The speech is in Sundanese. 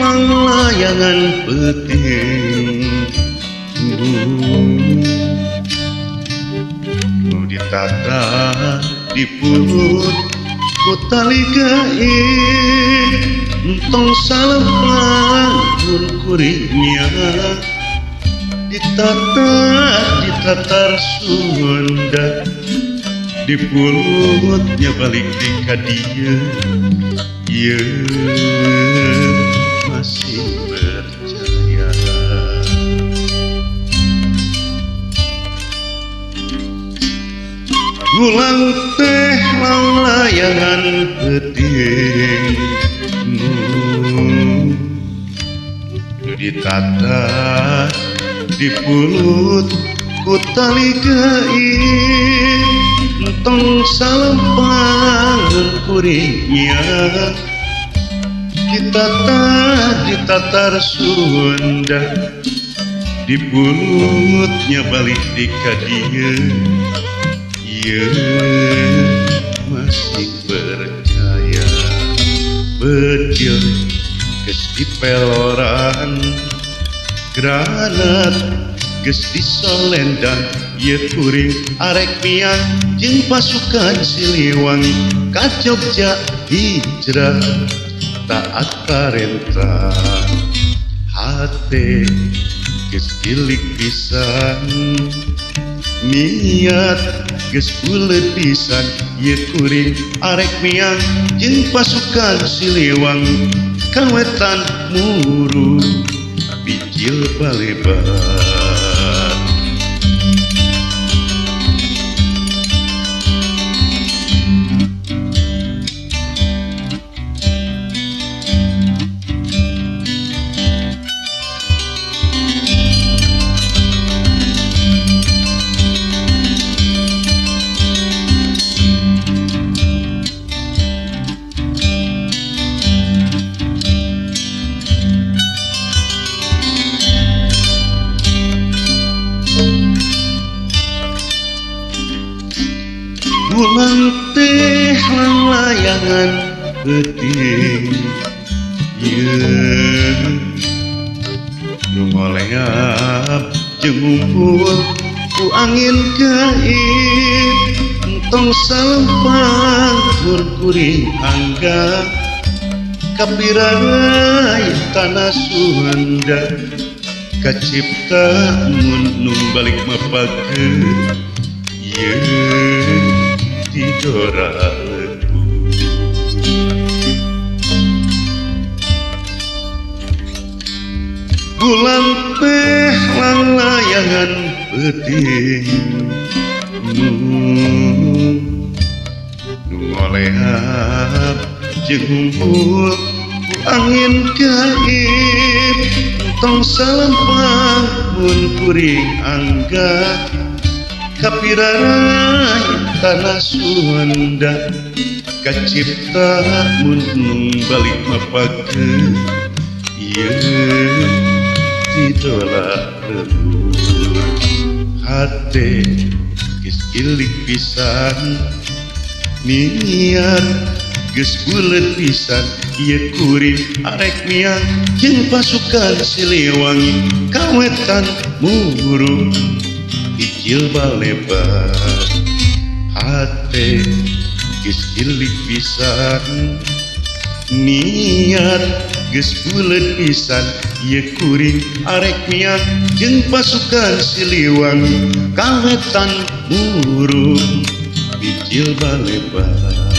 layangan peting nu ditata diput ku tali gaib entong salepang pun kuringnya ditatar Sunda dipulutnya balik di kadia ya masih percaya ulang teh layangan peting ditata dipulut ku tali gaib entong salempang kuringnya ditatar Sunda dipulutnya balik di kadia ya masih percaya bedio geus dipeloran granat geus disolendang ye kuring arek piang jeung pasukan Siliwangi ka Jogja hijrah taat parentah hate geus gilig pisan niat geus bulet pisan ye kuring arek piang jeung pasukan Siliwangi ka wetan muru bijil balebar ulang teh layangan peting nu ngoleap jeung ngumpul ku angin gaib entong salempang kuring angga kapirarai tanah Sunda kacipta mun balik mapakeun ye tidora lebu ulang teh layangan peting nu ngoleap jeung ngumpul ku angin gaib entong salempang mun kuring angga kapirarai tanah Sunda kacipta mun balik mapakeun ieu tidola lelur hate geus gilig pisan niat geus bulet pisan ieu kuring arek miang jeung pasukan Siliwangi ka wetan muru bijil balebar hate geus gilig pisan niat geus bulet pisan ieu kuring arek miang jeung pasukan Siliwangi ka wetan muru bijil balebar